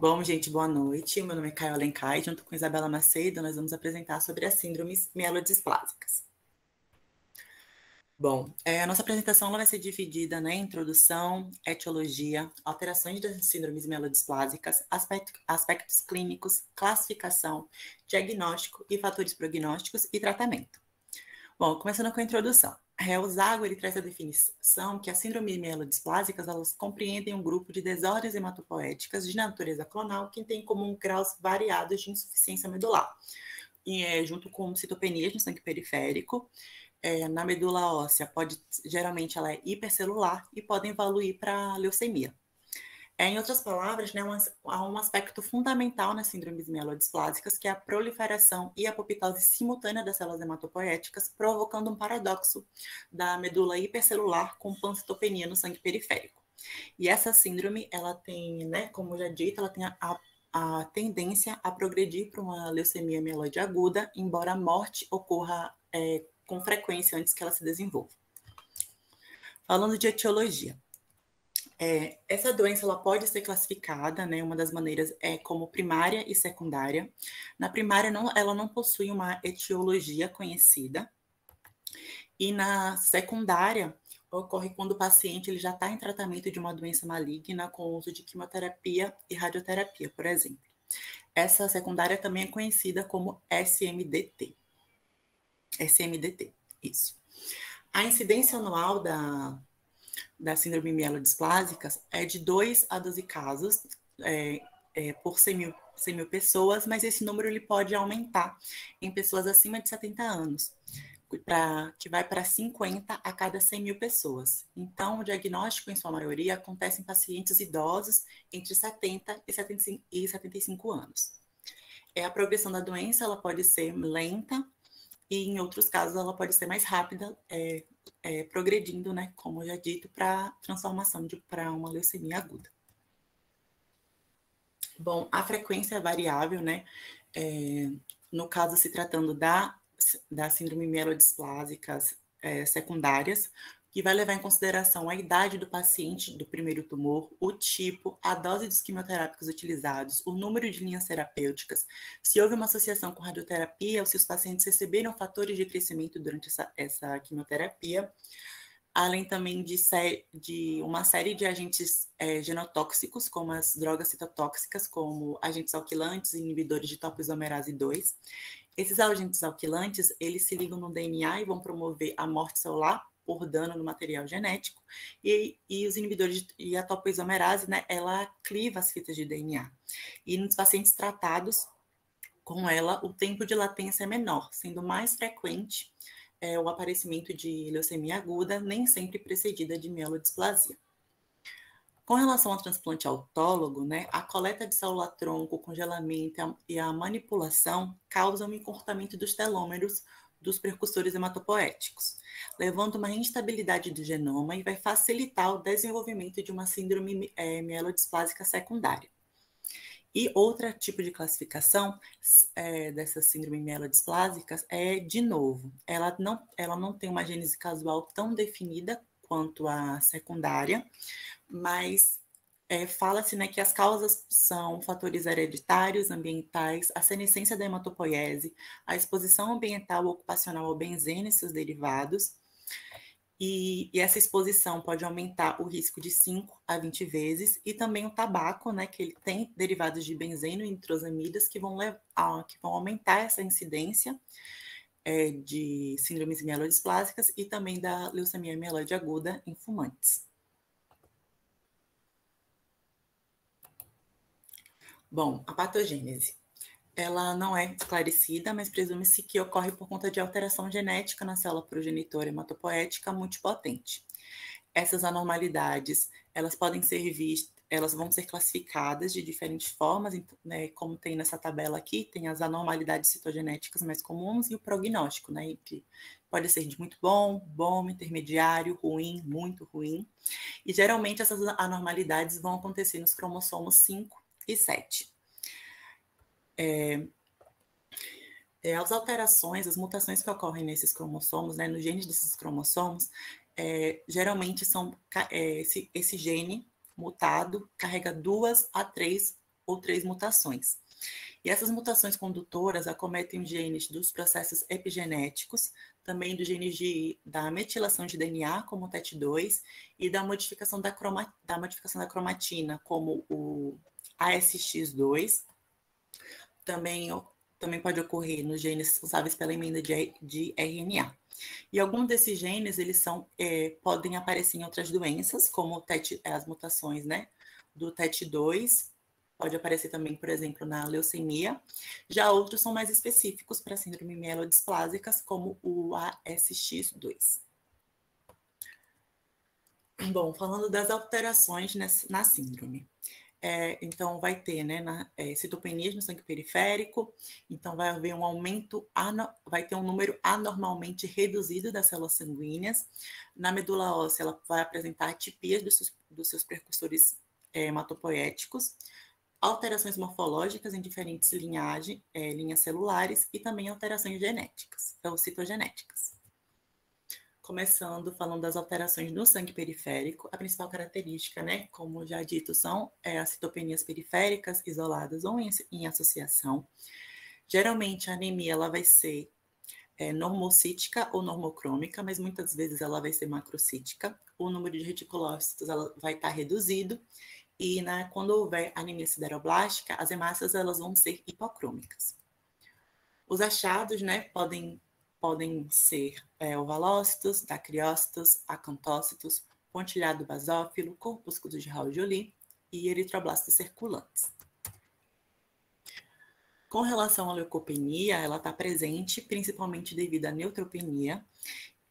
Bom, gente, boa noite. Meu nome é Caio Alencar e junto com Isabela Macedo, nós vamos apresentar sobre as síndromes mielodisplásicas. Bom, a nossa apresentação ela vai ser dividida na introdução, etiologia, alterações das síndromes mielodisplásicas, aspectos clínicos, classificação, diagnóstico e fatores prognósticos e tratamento. Bom, começando com a introdução. O Zago ele traz a definição que as síndromes mielodisplásicas elas compreendem um grupo de desordens hematopoéticas de natureza clonal que tem em comum graus variados de insuficiência medular, junto com citopenias no sangue periférico. Na medula óssea, geralmente ela é hipercelular e pode evoluir para leucemia. Em outras palavras, né, há um aspecto fundamental nas síndromes mielodisplásicas, que é a proliferação e apoptose simultânea das células hematopoéticas, provocando um paradoxo da medula hipercelular com pancitopenia no sangue periférico. E essa síndrome, ela tem, né, como já dito, ela tem a tendência a progredir para uma leucemia mieloide aguda, embora a morte ocorra com frequência antes que ela se desenvolva. Falando de etiologia. Essa doença ela pode ser classificada, né? Uma das maneiras é como primária e secundária. Na primária, ela não possui uma etiologia conhecida. E na secundária, ocorre quando o paciente ele já está em tratamento de uma doença maligna com o uso de quimioterapia e radioterapia, por exemplo. Essa secundária também é conhecida como SMDT. SMDT, isso. A incidência anual da síndrome mielodisplásicas é de 2 a 12 casos por 100 mil pessoas, mas esse número ele pode aumentar em pessoas acima de 70 anos, que vai para 50 a cada 100 mil pessoas. Então, o diagnóstico, em sua maioria, acontece em pacientes idosos entre 70 e 75 anos. A progressão da doença ela pode ser lenta, e em outros casos ela pode ser mais rápida, progredindo, né, como já dito, para transformação para uma leucemia aguda. Bom, a frequência é variável, né, no caso se tratando da síndrome mielodisplásicas secundárias, que vai levar em consideração a idade do paciente do primeiro tumor, o tipo, a dose dos quimioterápicos utilizados, o número de linhas terapêuticas, se houve uma associação com radioterapia ou se os pacientes receberam fatores de crescimento durante essa quimioterapia, além também de uma série de agentes genotóxicos, como as drogas citotóxicas, como agentes alquilantes e inibidores de topoisomerase 2. Esses agentes alquilantes, eles se ligam no DNA e vão promover a morte celular por dano no material genético, e os inibidores e a topoisomerase, né, ela cliva as fitas de DNA. E nos pacientes tratados com ela, o tempo de latência é menor, sendo mais frequente o aparecimento de leucemia aguda, nem sempre precedida de mielodisplasia. Com relação ao transplante autólogo, né, a coleta de célula-tronco, o congelamento e a manipulação causam o encurtamento dos telômeros dos precursores hematopoéticos, levando uma instabilidade do genoma e vai facilitar o desenvolvimento de uma síndrome mielodisplásica secundária. E outro tipo de classificação dessas síndromes mielodisplásicas de novo, ela não tem uma gênese casual tão definida quanto a secundária, mas fala-se, né, que as causas são fatores hereditários, ambientais, a senescência da hematopoiese, a exposição ambiental ocupacional ao benzeno e seus derivados, e essa exposição pode aumentar o risco de 5 a 20 vezes, e também o tabaco, né, que ele tem derivados de benzeno e nitrosamidas que vão aumentar essa incidência de síndromes mielodisplásicas e também da leucemia mieloide aguda em fumantes. Bom, a patogênese. Ela não é esclarecida, mas presume-se que ocorre por conta de alteração genética na célula progenitora hematopoética multipotente. Essas anormalidades, elas vão ser classificadas de diferentes formas, né, como tem nessa tabela aqui, tem as anormalidades citogenéticas mais comuns e o prognóstico, né, que pode ser de muito bom, bom, intermediário, ruim, muito ruim. E geralmente essas anormalidades vão acontecer nos cromossomos 5 e 7. As alterações, as mutações que ocorrem nesses cromossomos, né, nos genes desses cromossomos, geralmente são esse gene mutado carrega 2 a 3 ou 3 mutações. E essas mutações condutoras acometem os genes dos processos epigenéticos, também dos genes da metilação de DNA, como o TET2, e da modificação da cromatina, como o ASX2. Também pode ocorrer nos genes responsáveis pela emenda de RNA. E alguns desses genes, eles podem aparecer em outras doenças, como as mutações, né, do TET2, pode aparecer também, por exemplo, na leucemia. Já outros são mais específicos para síndrome mielodisplásicas, como o ASX2. Bom, falando das alterações na síndrome. Então, vai ter, né, citopenias no sangue periférico, então vai haver um aumento, vai ter um número anormalmente reduzido das células sanguíneas. Na medula óssea, ela vai apresentar atipias dos seus precursores hematopoéticos, alterações morfológicas em diferentes linhas celulares e também alterações genéticas, ou citogenéticas. Começando falando das alterações no sangue periférico, a principal característica, né, como já dito, são as citopenias periféricas isoladas ou em associação. Geralmente a anemia ela vai ser normocítica ou normocrômica, mas muitas vezes ela vai ser macrocítica. O número de reticulócitos ela vai estar reduzido e quando houver anemia sideroblástica, as hemácias elas vão ser hipocrômicas. Os achados, né, podem ser ovalócitos, dacriócitos, acantócitos, pontilhado basófilo, corpúsculos de Raul-Joly e eritroblastos circulantes. Com relação à leucopenia, ela está presente principalmente devido à neutropenia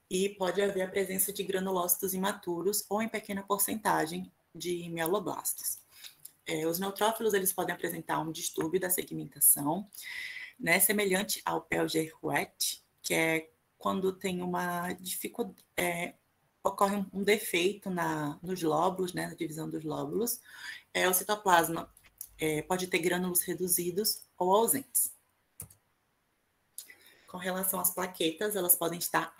e pode haver a presença de granulócitos imaturos ou em pequena porcentagem de mieloblastos. Os neutrófilos eles podem apresentar um distúrbio da segmentação, né, semelhante ao Pelger-Huet, que é quando tem uma dificuldade, ocorre um defeito nos lóbulos, né, na divisão dos lóbulos. O citoplasma pode ter grânulos reduzidos ou ausentes. Com relação às plaquetas, elas podem estar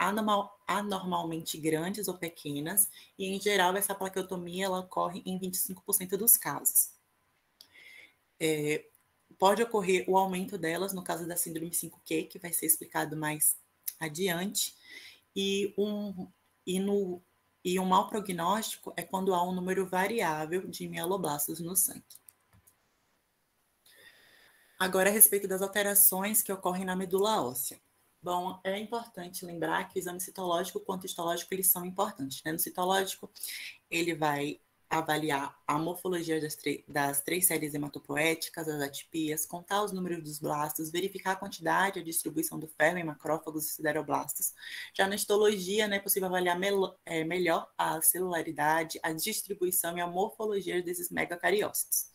anormalmente grandes ou pequenas, e em geral essa plaqueotomia ela ocorre em 25% dos casos. Pode ocorrer o aumento delas no caso da síndrome 5Q, que vai ser explicado mais adiante, e um mau prognóstico é quando há um número variável de mieloblastos no sangue. Agora, a respeito das alterações que ocorrem na medula óssea. Bom, é importante lembrar que o exame citológico quanto histológico, eles são importantes, né? No citológico, ele vai avaliar a morfologia das 3 séries hematopoéticas, as atipias, contar os números dos blastos, verificar a quantidade e a distribuição do ferro em macrófagos e sideroblastos. Já na histologia, né, é possível avaliar melhor a celularidade, a distribuição e a morfologia desses megacariócitos,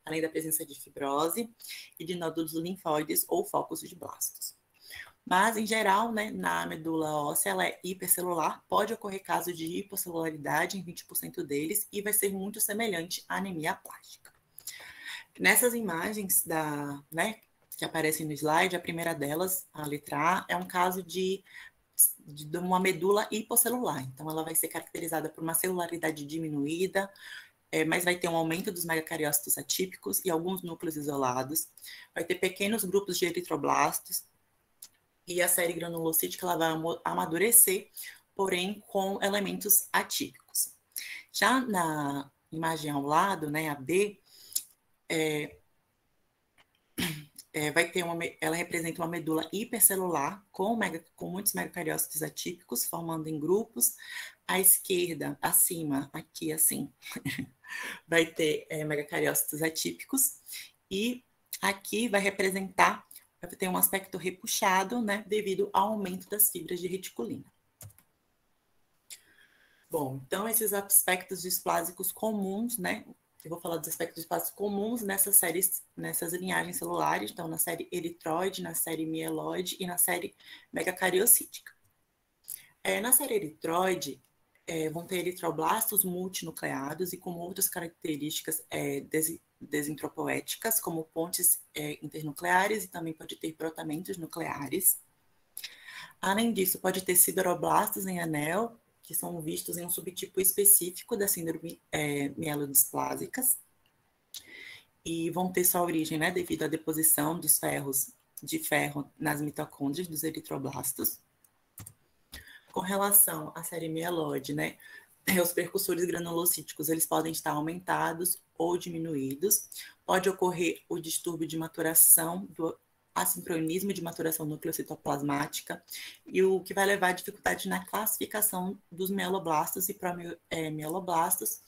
além da presença de fibrose e de nódulos linfóides ou focos de blastos. Mas, em geral, né, na medula óssea, ela é hipercelular, pode ocorrer casos de hiposcelularidade em 20% deles e vai ser muito semelhante à anemia plástica. Nessas imagens que aparecem no slide, a primeira delas, a letra A, é um caso de uma medula hiposcelular. Então, ela vai ser caracterizada por uma celularidade diminuída, mas vai ter um aumento dos megacariócitos atípicos e alguns núcleos isolados. Vai ter pequenos grupos de eritroblastos, e a série granulocítica ela vai amadurecer, porém com elementos atípicos. Já na imagem ao lado, né, a B, ela representa uma medula hipercelular com muitos megacariócitos atípicos, formando em grupos. À esquerda, acima, aqui assim, vai ter megacariócitos atípicos, e aqui vai ter um aspecto repuxado, né, devido ao aumento das fibras de reticulina. Bom, então esses aspectos displásicos comuns, né, eu vou falar dos aspectos displásicos comuns nessas linhagens celulares, então na série eritroide, na série mieloide e na série megacariocítica. Na série eritroide, vão ter eritroblastos multinucleados e com outras características desentropoéticas, como pontes internucleares, e também pode ter brotamentos nucleares. Além disso, pode ter sideroblastos em anel, que são vistos em um subtipo específico da síndrome mielodisplásicas. e vão ter sua origem, né, devido à deposição dos ferros de ferro nas mitocôndrias dos eritroblastos. Com relação à série mieloide, né, os percussores granulocíticos, eles podem estar aumentados ou diminuídos. Pode ocorrer o distúrbio de maturação, do assincronismo de maturação nucleocitoplasmática, e o que vai levar a dificuldade na classificação dos mieloblastos e pró-mieloblastos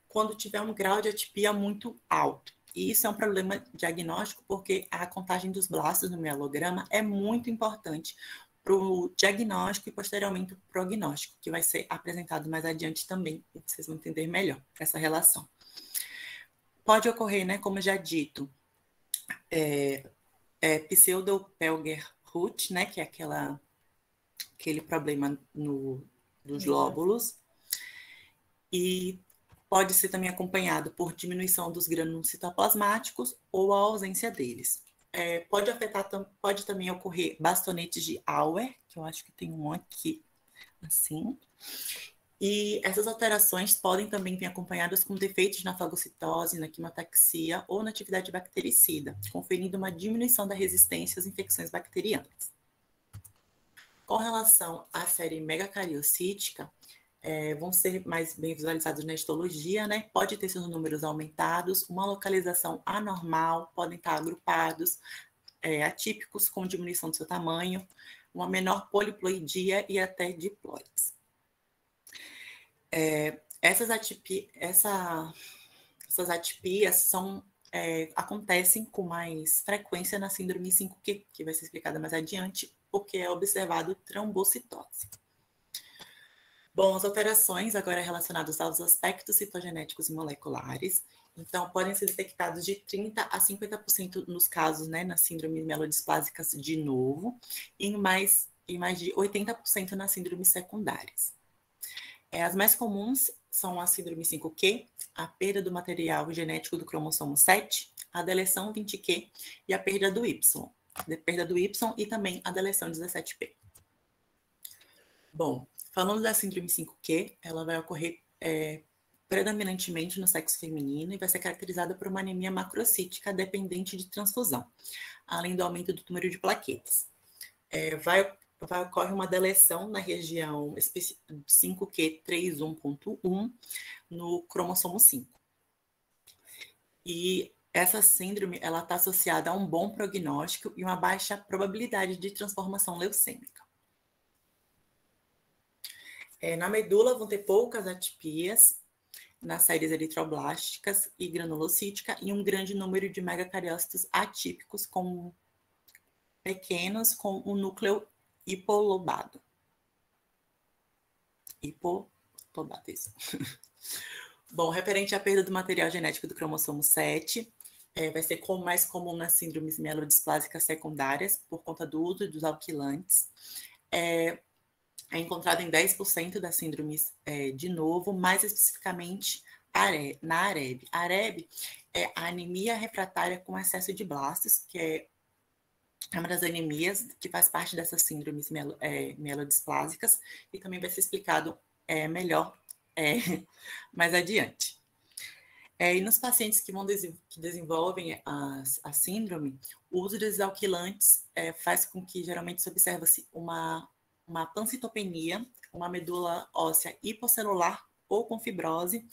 quando tiver um grau de atipia muito alto. E isso é um problema diagnóstico porque a contagem dos blastos no mielograma é muito importante para o diagnóstico e posteriormente o prognóstico, que vai ser apresentado mais adiante também, e vocês vão entender melhor essa relação. Pode ocorrer, né, como já dito, pseudopelger-Root, né, que é aquele problema dos lóbulos, e pode ser também acompanhado por diminuição dos grânulos citoplasmáticos ou a ausência deles. Pode também ocorrer bastonetes de Auer, que eu acho que tem um aqui, assim. E essas alterações podem também vir acompanhadas com defeitos na fagocitose, na quimotaxia ou na atividade bactericida, conferindo uma diminuição da resistência às infecções bacterianas. Com relação à série megacariocítica, vão ser mais bem visualizados na histologia, né? Pode ter seus números aumentados, uma localização anormal, podem estar agrupados, atípicos com diminuição do seu tamanho, uma menor poliploidia e até diploides. Essas atipias acontecem com mais frequência na síndrome 5Q, que vai ser explicada mais adiante, porque é observado trombocitose. Bom, as alterações agora relacionadas aos aspectos citogenéticos e moleculares, então podem ser detectados de 30% a 50% nos casos, né, nas síndromes mielodisplásicas de novo, e mais de 80% nas síndromes secundárias. As mais comuns são a síndrome 5Q, a perda do material genético do cromossomo 7, a deleção 20Q e a perda do Y. E também a deleção 17P. Bom, falando da síndrome 5Q, ela vai ocorrer predominantemente no sexo feminino e vai ser caracterizada por uma anemia macrocítica dependente de transfusão, além do aumento do número de plaquetas. Ocorre uma deleção na região 5Q31.1 no cromossomo 5. E essa síndrome está associada a um bom prognóstico e uma baixa probabilidade de transformação leucêmica. Na medula vão ter poucas atipias nas séries eritroblásticas e granulocítica e um grande número de megacariócitos atípicos pequenos com o núcleo hipolobado. Isso. Bom, referente à perda do material genético do cromossomo 7, vai ser mais comum nas síndromes mielodisplásicas secundárias, por conta do uso dos alquilantes. É encontrado em 10% das síndromes de novo, mais especificamente na AREB. A AREB é a anemia refratária com excesso de blastos, que é uma das anemias que faz parte dessas síndromes mielodisplásicas, e também vai ser explicado melhor mais adiante. E nos pacientes que desenvolvem a síndrome, o uso desses alquilantes faz com que geralmente se observe uma pancitopenia, uma medula óssea hipocelular ou com fibrose,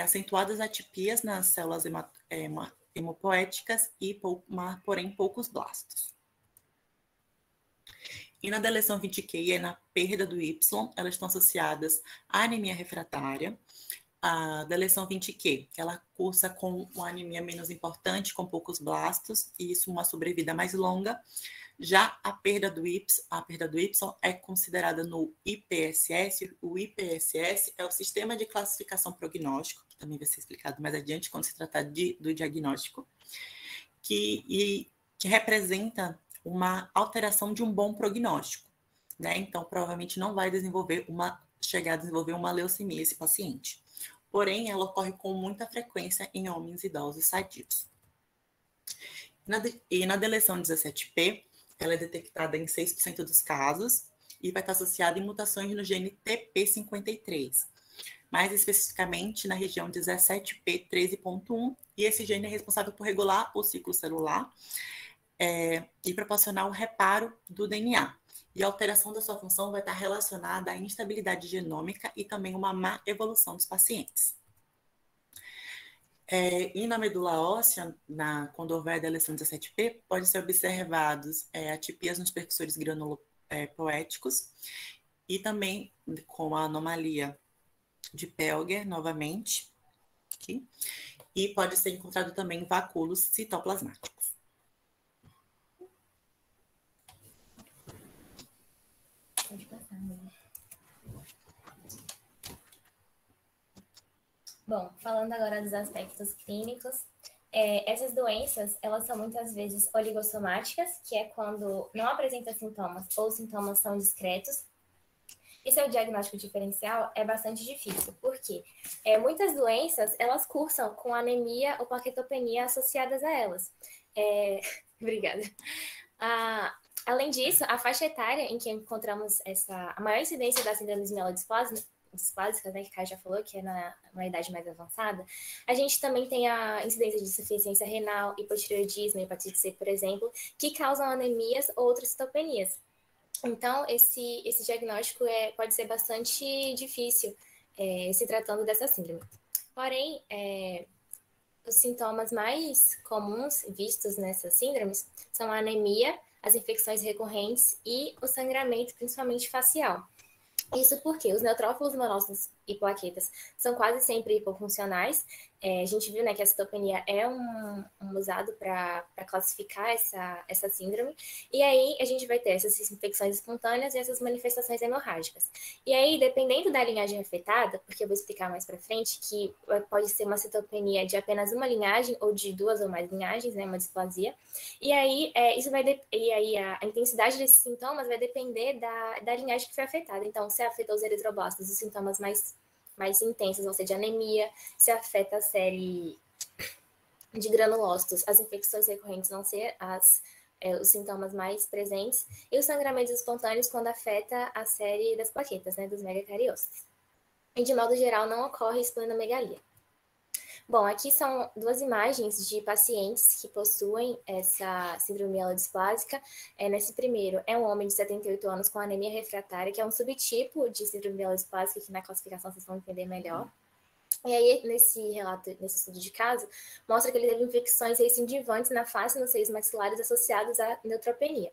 acentuadas atipias nas células hemopoéticas e, porém, poucos blastos. E na deleção 20Q e na perda do Y, elas estão associadas à anemia refratária. A deleção 20Q, ela cursa com uma anemia menos importante, com poucos blastos, e isso uma sobrevida mais longa. Já a perda do Y é considerada no IPSS. O IPSS é o Sistema de Classificação Prognóstico, que também vai ser explicado mais adiante quando se tratar do diagnóstico, que representa uma alteração de um bom prognóstico, né? Então, provavelmente não vai chegar a desenvolver uma leucemia esse paciente. Porém, ela ocorre com muita frequência em homens idosos sadios. E na deleção 17P, ela é detectada em 6% dos casos e vai estar associada em mutações no gene TP53, mais especificamente na região 17P13.1 e esse gene é responsável por regular o ciclo celular e proporcionar o reparo do DNA. E a alteração da sua função vai estar relacionada à instabilidade genômica e também uma má evolução dos pacientes. E na medula óssea, quando houver deleção 17p, pode ser observados atipias nos percussores granulopoéticos e também com a anomalia de Pelger, novamente, aqui, e pode ser encontrado também vacúolos citoplasmáticos. Pode passar, amiga. Bom, falando agora dos aspectos clínicos, essas doenças, elas são muitas vezes oligossomáticas, que é quando não apresenta sintomas ou os sintomas são discretos. E seu diagnóstico diferencial é bastante difícil, porque muitas doenças, elas cursam com anemia ou plaquetopenia associadas a elas. Obrigada. Além disso, a faixa etária em que encontramos a maior incidência das síndromes mielodisplasicas, né, que a Kai já falou, que é na idade mais avançada, a gente também tem a incidência de insuficiência renal, hipotireoidismo, hepatite C, por exemplo, que causam anemias ou outras citopenias. Então, esse diagnóstico pode ser bastante difícil se tratando dessa síndrome. Porém, os sintomas mais comuns vistos nessas síndromes são a anemia, as infecções recorrentes e o sangramento, principalmente facial. Isso porque os neutrófilos, monócitos e plaquetas são quase sempre hipofuncionais. A gente viu, né, que a citopenia é um usado para classificar essa síndrome. E aí a gente vai ter essas infecções espontâneas e essas manifestações hemorrágicas. E aí, dependendo da linhagem afetada, porque eu vou explicar mais para frente, que pode ser uma citopenia de apenas uma linhagem ou de duas ou mais linhagens, né, uma displasia. E aí, a intensidade desses sintomas vai depender da linhagem que foi afetada. Então, se afetou os eritroblastos, os sintomas mais intensos vão ser de anemia. Se afeta a série de granulócitos, as infecções recorrentes vão ser os sintomas mais presentes. E os sangramentos espontâneos quando afeta a série das plaquetas, né, dos megacariócitos. E, de modo geral, não ocorre esplenomegalia. Bom, aqui são duas imagens de pacientes que possuem essa síndrome mielodisplásica. Nesse primeiro, é um homem de 78 anos com anemia refratária, que é um subtipo de síndrome mielodisplásica, que na classificação vocês vão entender melhor. E aí, nesse relato, nesse estudo de caso, mostra que ele teve infecções recidivantes na face e nos seios maxilares associados à neutropenia.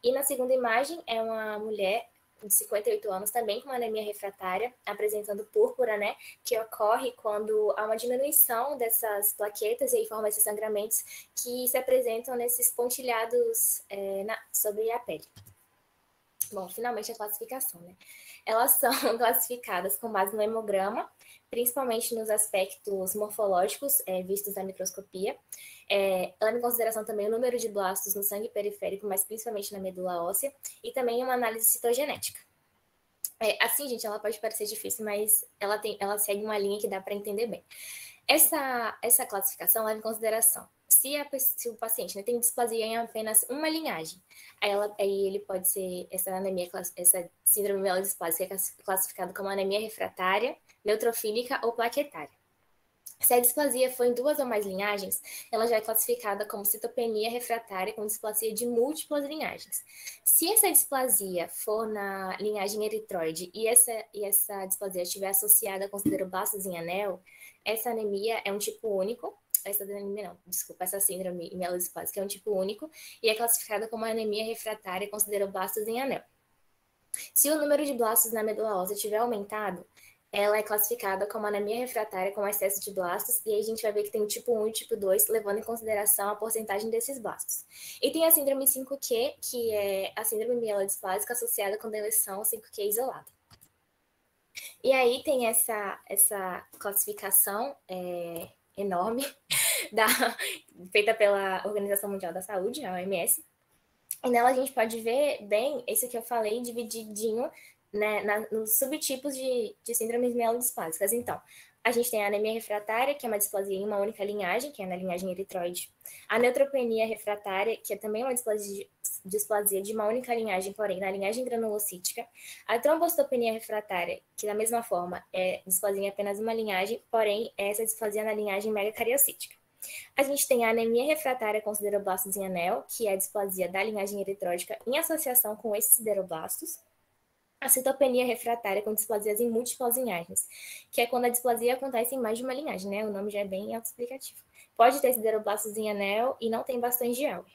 E na segunda imagem, é uma mulher de 58 anos, também com uma anemia refratária, apresentando púrpura, né, que ocorre quando há uma diminuição dessas plaquetas e aí forma esses sangramentos que se apresentam nesses pontilhados sobre a pele. Bom, finalmente a classificação, né? Elas são classificadas com base no hemograma, principalmente nos aspectos morfológicos vistos na microscopia, leva em consideração também o número de blastos no sangue periférico, mas principalmente na medula óssea, e também uma análise citogenética. Assim, gente, ela pode parecer difícil, mas ela segue uma linha que dá para entender bem. Essa classificação leva em consideração se o paciente, né, tem displasia em apenas uma linhagem, aí ele pode ser, essa síndrome mielodisplásica é classificada como anemia refratária, neutrofílica ou plaquetária. Se a displasia for em duas ou mais linhagens, ela já é classificada como citopenia refratária com displasia de múltiplas linhagens. Se essa displasia for na linhagem eritroide e essa displasia estiver associada a consideroblastos em anel, essa anemia é um tipo único. Essa síndrome mielodisplásica é um tipo único e é classificada como anemia refratária consideroblastos em anel. Se o número de blastos na medula óssea tiver aumentado, ela é classificada como anemia refratária com excesso de blastos, e aí a gente vai ver que tem o tipo 1 e o tipo 2, levando em consideração a porcentagem desses blastos. E tem a síndrome 5Q, que é a síndrome mielodisplásica associada com deleção 5Q isolada. E aí tem essa classificação enorme feita pela Organização Mundial da Saúde, a OMS, e nela a gente pode ver bem isso que eu falei, divididinho, né, nos subtipos de síndromes mielodispásicas. Então, a gente tem a anemia refratária, que é uma displasia em uma única linhagem, que é na linhagem eritroide. A neutropenia refratária, que é também uma displasia de uma única linhagem, porém na linhagem granulocítica. A trombocitopenia refratária, que da mesma forma é displasia em apenas uma linhagem, porém essa displasia na linhagem megacariocítica. A gente tem a anemia refratária com sideroblastos em anel, que é a displasia da linhagem eritrótica em associação com esses sideroblastos. A citopenia refratária com displasias em múltiplas linhagens, que é quando a displasia acontece em mais de uma linhagem, né? O nome já é bem autoexplicativo. Pode ter sideroblastos em anel e não tem bastões de Auer.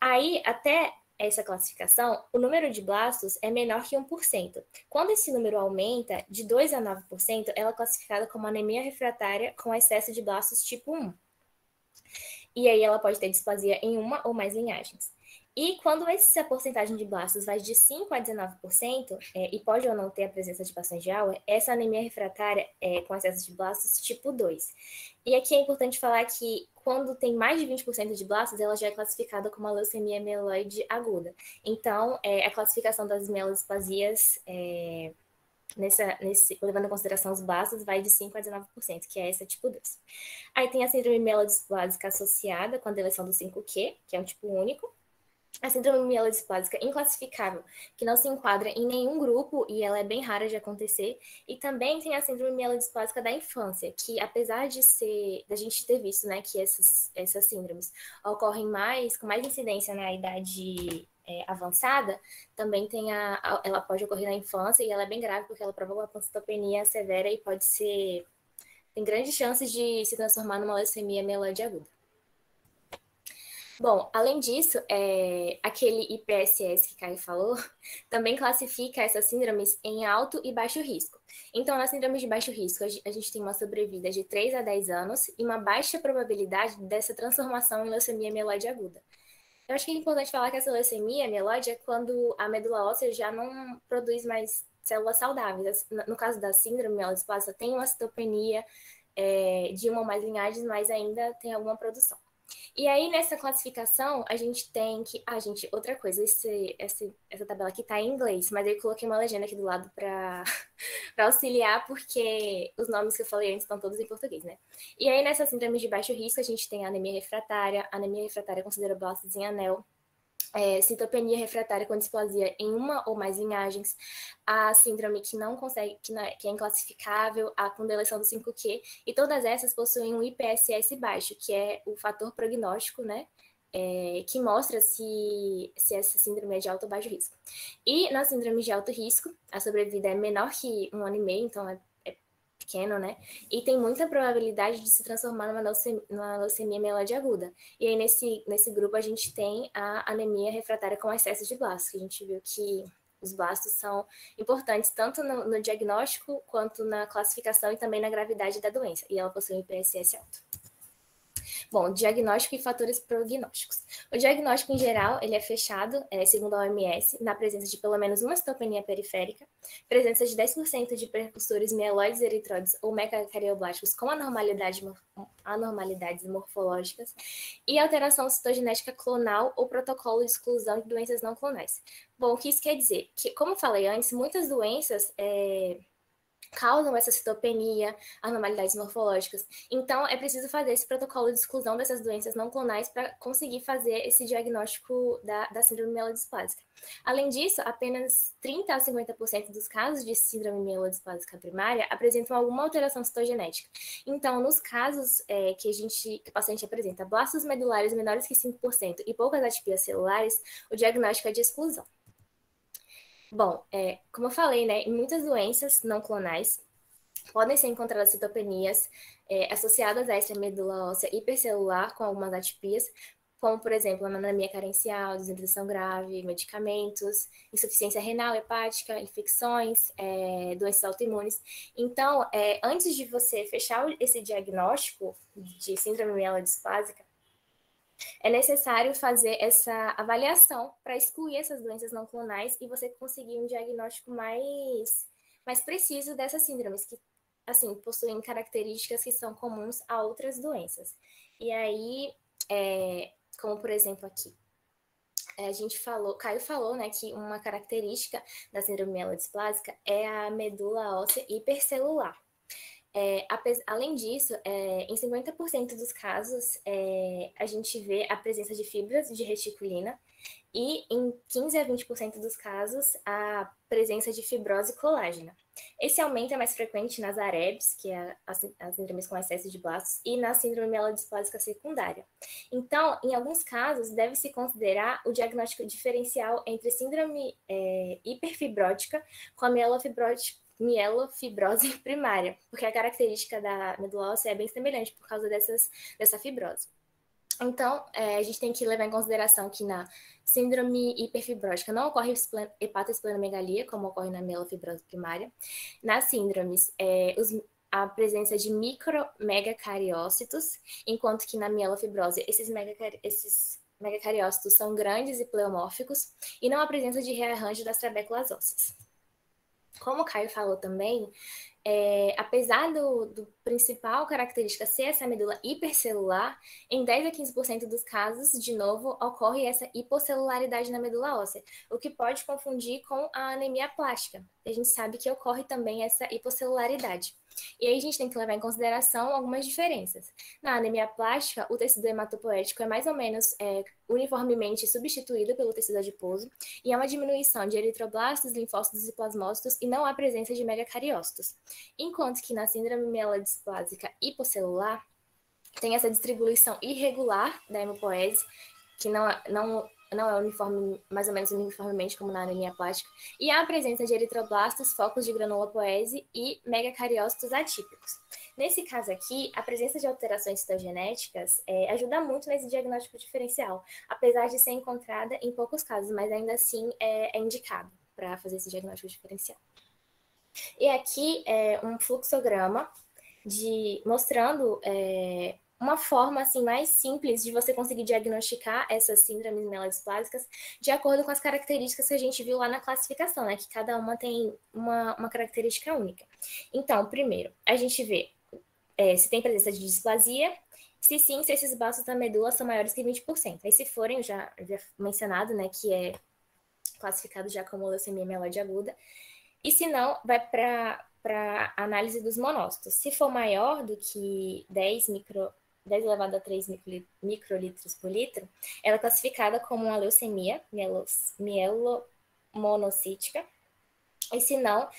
Aí, até essa classificação, o número de blastos é menor que 1%. Quando esse número aumenta de 2 a 9%, ela é classificada como anemia refratária com excesso de blastos tipo 1. E aí ela pode ter displasia em uma ou mais linhagens. E quando essa porcentagem de blastos vai de 5 a 19%, e pode ou não ter a presença de bastões de Auer, essa anemia refratária com excesso de blastos tipo 2. E aqui é importante falar que quando tem mais de 20% de blastos, ela já é classificada como uma leucemia mieloide aguda. Então, a classificação das mielodisplasias, levando em consideração os blastos, vai de 5 a 19%, que é essa tipo 2. Aí tem a síndrome mielodisplásica associada com a deleção do 5q, que é um tipo único. A síndrome mielodisplásica inclassificável, que não se enquadra em nenhum grupo e ela é bem rara de acontecer. E também tem a síndrome mielodisplásica da infância, que apesar de da gente ter visto, né, que essas síndromes ocorrem com mais incidência na idade avançada, também ela pode ocorrer na infância e ela é bem grave porque ela provoca uma pancitopenia severa e tem grandes chances de se transformar numa leucemia mieloide aguda. Bom, além disso, aquele IPSS que Caio falou também classifica essas síndromes em alto e baixo risco. Então, nas síndromes de baixo risco, a gente tem uma sobrevida de 3 a 10 anos e uma baixa probabilidade dessa transformação em leucemia mieloide aguda. Eu acho que é importante falar que essa leucemia mieloide é quando a medula óssea já não produz mais células saudáveis. No caso da síndrome mielodisplásica, tem uma citopenia de uma ou mais linhagens, mas ainda tem alguma produção. E aí, nessa classificação, a gente tem que... gente, outra coisa, essa tabela aqui tá em inglês, mas eu coloquei uma legenda aqui do lado para auxiliar, porque os nomes que eu falei antes estão todos em português, né? E aí, nessa síndrome de baixo risco, a gente tem a anemia refratária com sideroblastos em anel, citopenia refratária com displasia em uma ou mais linhagens, a síndrome que não consegue, que é inclassificável, a com deleção do 5q, e todas essas possuem um IPSS baixo, que é o fator prognóstico, né? Que mostra se essa síndrome é de alto ou baixo risco. E na síndrome de alto risco, a sobrevida é menor que 1 ano e meio, então é pequeno, né? E tem muita probabilidade de se transformar numa leucemia mieloide aguda. E aí, nesse grupo, a gente tem a anemia refratária com excesso de blastos, que a gente viu que os blastos são importantes tanto no diagnóstico quanto na classificação e também na gravidade da doença. E ela possui um IPSS alto. Bom, diagnóstico e fatores prognósticos. O diagnóstico, em geral, ele é fechado, segundo a OMS, na presença de pelo menos uma citopenia periférica, presença de 10% de precursores mieloides eritróides ou mecacarioblastos com anormalidades morfológicas e alteração citogenética clonal ou protocolo de exclusão de doenças não clonais. Bom, o que isso quer dizer? Que, como eu falei antes, muitas doenças causam essa citopenia, anormalidades morfológicas. Então, é preciso fazer esse protocolo de exclusão dessas doenças não clonais para conseguir fazer esse diagnóstico da síndrome mielodisplásica. Além disso, apenas 30 a 50% dos casos de síndrome mielodisplásica primária apresentam alguma alteração citogenética. Então, nos casos que o paciente apresenta blastos medulares menores que 5% e poucas atipias celulares, o diagnóstico é de exclusão. Bom, como eu falei, né, em muitas doenças não clonais podem ser encontradas citopenias associadas a essa medula óssea hipercelular com algumas atipias, como, por exemplo, anemia carencial, desnutrição grave, medicamentos, insuficiência renal, hepática, infecções, doenças autoimunes. Então, antes de você fechar esse diagnóstico de síndrome mielodisplásica, é necessário fazer essa avaliação para excluir essas doenças não clonais e você conseguir um diagnóstico mais preciso dessas síndromes, que, assim, possuem características que são comuns a outras doenças. E aí, como por exemplo aqui, Caio falou, né, que uma característica da síndrome mielodisplásica é a medula óssea hipercelular. Além disso, em 50% dos casos, a gente vê a presença de fibras de reticulina e em 15 a 20% dos casos, a presença de fibrose colágena. Esse aumento é mais frequente nas AREBs, que é as síndromes com excesso de blastos, e na síndrome mielodisplásica secundária. Então, em alguns casos, deve-se considerar o diagnóstico diferencial entre síndrome hiperfibrótica com a mielofibrose primária, porque a característica da medula óssea é bem semelhante por causa dessa fibrose. Então, a gente tem que levar em consideração que na síndrome hiperfibrótica não ocorre hepatoesplenomegalia, como ocorre na mielofibrose primária. Nas síndromes, a presença de micromegacariócitos, enquanto que na mielofibrose esses megacariócitos são grandes e pleomórficos, e não há presença de rearranjo das trabéculas ósseas. Como o Caio falou também, apesar do principal característica ser essa medula hipercelular, em 10 a 15% dos casos, de novo, ocorre essa hiposcelularidade na medula óssea, o que pode confundir com a anemia plástica. A gente sabe que ocorre também essa hiposcelularidade. E aí a gente tem que levar em consideração algumas diferenças. Na anemia plástica, o tecido hematopoético é mais ou menos uniformemente substituído pelo tecido adiposo, e há uma diminuição de eritroblastos, linfócitos e plasmócitos, e não há presença de megacariócitos. Enquanto que na síndrome mielodisplásica hipocelular, tem essa distribuição irregular da hemopoese, que não é uniforme, mais ou menos uniformemente como na anemia plástica, e há a presença de eritroblastos, focos de granulopoese e megacariócitos atípicos. Nesse caso aqui, a presença de alterações citogenéticas ajuda muito nesse diagnóstico diferencial, apesar de ser encontrada em poucos casos, mas ainda assim é indicado para fazer esse diagnóstico diferencial. E aqui é um fluxograma mostrando uma forma assim, mais simples de você conseguir diagnosticar essas síndromes mielodisplásicas de acordo com as características que a gente viu lá na classificação, né? Que cada uma tem uma característica única. Então, primeiro, a gente vê se tem presença de displasia, se sim, se esses baços da medula são maiores que 20%. Aí se forem, já mencionado, né, que é classificado já como leucemia mieloide aguda. E se não, vai para análise dos monócitos. Se for maior do que 10 elevado a 3 microlitros por litro, ela é classificada como uma leucemia mielomonocítica. E se não,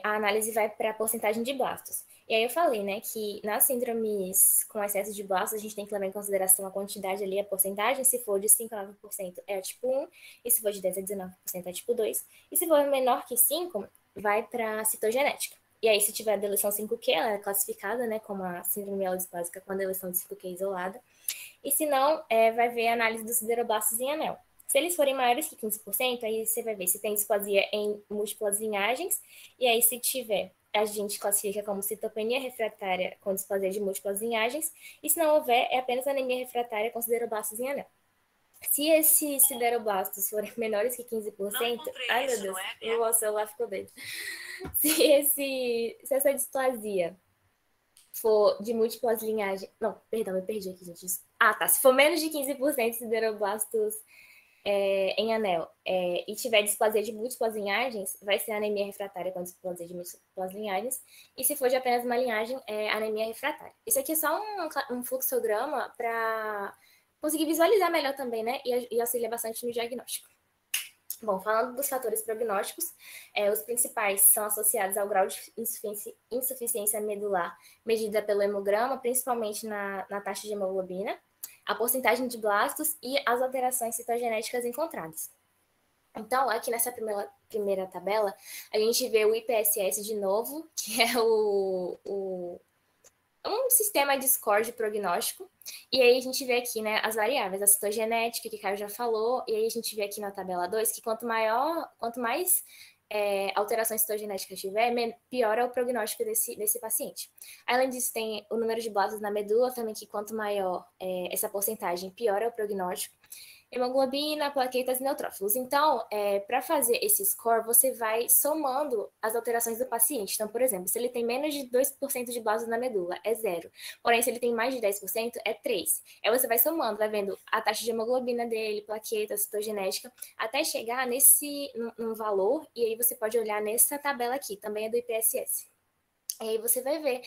a análise vai para a porcentagem de blastos. E aí eu falei, né, que nas síndromes com excesso de blastos, a gente tem que levar em consideração a quantidade ali, a porcentagem. Se for de 5 a 9% é a tipo 1, e se for de 10 a 19% é a tipo 2. E se for menor que 5, vai para a citogenética. E aí, se tiver a deleção 5q, ela é classificada, né, como a síndrome mielodisplásica com a deleção de 5q isolada. E se não, vai ver a análise dos sideroblastos em anel. Se eles forem maiores que 15%, aí você vai ver se tem displasia em múltiplas linhagens. E aí, se tiver, a gente classifica como citopenia refratária com displasia de múltiplas linhagens. E se não houver, é apenas anemia refratária com sideroblastos em anel. Se esses sideroblastos forem menores que 15%, ai meu Deus, meu celular ficou doido. Se essa displasia for de múltiplas linhagens... Não, perdão, me perdi aqui, gente. Ah, tá. Se for menos de 15% de sideroblastos em anel e tiver displasia de múltiplas linhagens, vai ser anemia refratária com displasia de múltiplas linhagens. E se for de apenas uma linhagem, é anemia refratária. Isso aqui é só um fluxograma para conseguir visualizar melhor também, né? E auxiliar bastante no diagnóstico. Bom, falando dos fatores prognósticos, os principais são associados ao grau de insuficiência medular medida pelo hemograma, principalmente na taxa de hemoglobina, a porcentagem de blastos e as alterações citogenéticas encontradas. Então, aqui nessa primeira tabela, a gente vê o IPSS de novo, que é um sistema de score de prognóstico, e aí a gente vê aqui, né, as variáveis, a citogenética, que o Caio já falou, e aí a gente vê aqui na tabela 2 que quanto mais alterações citogenéticas tiver, pior é o prognóstico desse paciente. Além disso, tem o número de blastos na medula, também que quanto maior essa porcentagem, pior é o prognóstico. Hemoglobina, plaquetas e neutrófilos. Então, para fazer esse score, você vai somando as alterações do paciente. Então, por exemplo, se ele tem menos de 2% de blastos na medula, é 0. Porém, se ele tem mais de 10%, é 3. Aí você vai somando, vai vendo a taxa de hemoglobina dele, plaqueta, citogenética, até chegar num valor, e aí você pode olhar nessa tabela aqui, também é do IPSS. E aí você vai ver,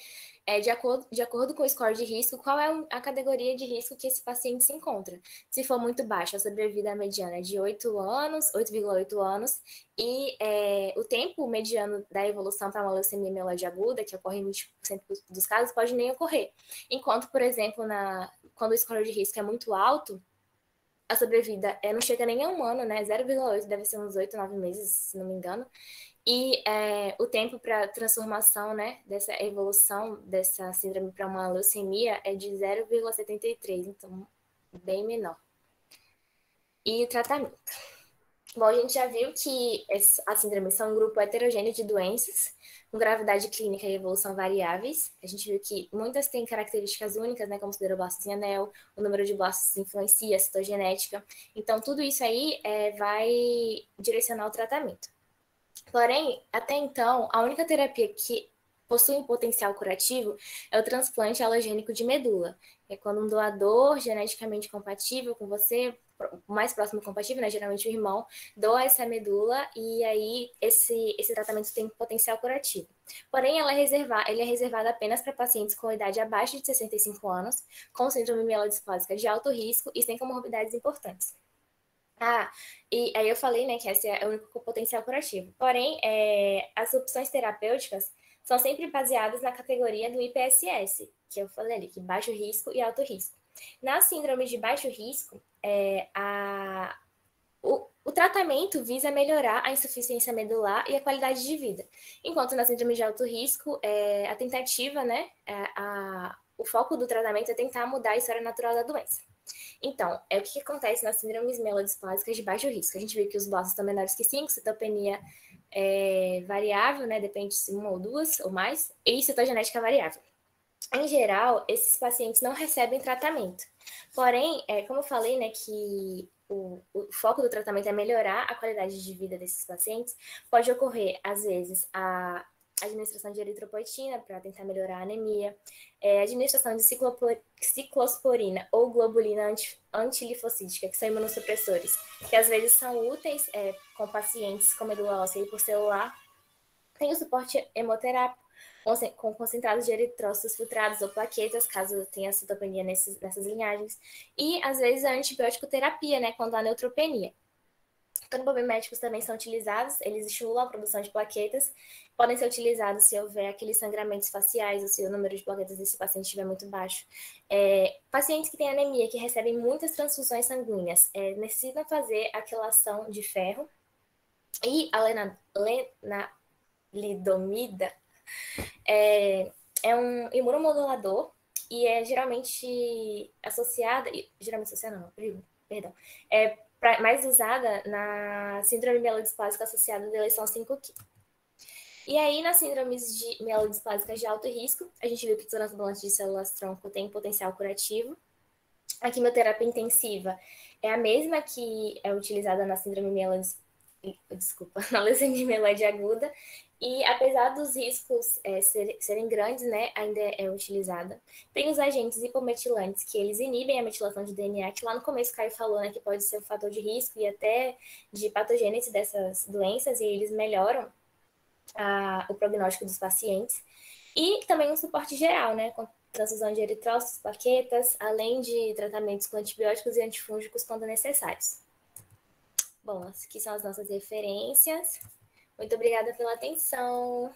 de acordo com o score de risco, qual é a categoria de risco que esse paciente se encontra. Se for muito baixa, a sobrevida mediana é de 8 anos, 8,8 anos, e o tempo mediano da evolução para uma leucemia mieloide aguda, que ocorre em 20% dos casos, pode nem ocorrer. Enquanto, por exemplo, quando o score de risco é muito alto, a sobrevida não chega nem a um ano, né? 0,8, deve ser uns 8, 9 meses, se não me engano. E o tempo para transformação, né, dessa evolução dessa síndrome para uma leucemia é de 0,73, então bem menor. E o tratamento. Bom, a gente já viu que as síndromes são um grupo heterogêneo de doenças, com gravidade clínica e evolução variáveis. A gente viu que muitas têm características únicas, né, como sideroblastos em anel, o número de blastos influencia a citogenética. Então, tudo isso aí vai direcionar o tratamento. Porém, até então, a única terapia que possui um potencial curativo é o transplante alogênico de medula. É quando um doador geneticamente compatível com você, o mais próximo compatível, né, geralmente o irmão, doa essa medula e aí esse tratamento tem potencial curativo. Porém, ele é reservado apenas para pacientes com idade abaixo de 65 anos, com síndrome mielodisplásica de alto risco e sem comorbidades importantes. E aí eu falei, né, que esse é o único potencial curativo. Porém, as opções terapêuticas são sempre baseadas na categoria do IPSS, que eu falei ali, que baixo risco e alto risco. Nas síndromes de baixo risco, o tratamento visa melhorar a insuficiência medular e a qualidade de vida. Enquanto na síndrome de alto risco, a tentativa, né, o foco do tratamento é tentar mudar a história natural da doença. Então, o que acontece nas síndromes mielodisplásicas de baixo risco? A gente vê que os blastos estão menores que 5, citopenia variável, né? Depende se uma ou duas ou mais, e citogenética variável. Em geral, esses pacientes não recebem tratamento. Porém, como eu falei, né, que o foco do tratamento é melhorar a qualidade de vida desses pacientes, pode ocorrer, às vezes, a administração de eritropoetina para tentar melhorar a anemia, administração de ciclosporina ou globulina antilifocídica, que são imunossupressores, que às vezes são úteis com pacientes com medula óssea hiposcelular. Tem o suporte hemoterápico, com concentrados de eritrócitos filtrados ou plaquetas, caso tenha citopenia nessas linhagens. E, às vezes, a antibiótico terapia, né, quando há neutropenia. Turbomiméticos também são utilizados, eles estimulam a produção de plaquetas, podem ser utilizados se houver aqueles sangramentos faciais ou se o número de plaquetas desse paciente estiver muito baixo. Pacientes que têm anemia, que recebem muitas transfusões sanguíneas, necessitam fazer a quelação de ferro e a lenalidomida é um imunomodulador e é geralmente associada, mais usada na síndrome mielodisplásica associada da eleição 5q. E aí, nas síndromes de mielodisplásica de alto risco, a gente viu que o transplante de células-tronco tem potencial curativo. A quimioterapia intensiva é a mesma que é utilizada na síndrome na leucemia mieloide aguda, e apesar dos riscos serem grandes, né, ainda é utilizada. Tem os agentes hipometilantes, que eles inibem a metilação de DNA, que lá no começo o Caio falou, né, que pode ser um fator de risco e até de patogênese dessas doenças, e eles melhoram o prognóstico dos pacientes. E também um suporte geral, né, com transfusão de eritrócitos, plaquetas, além de tratamentos com antibióticos e antifúngicos quando necessários. Bom, aqui são as nossas referências. Muito obrigada pela atenção.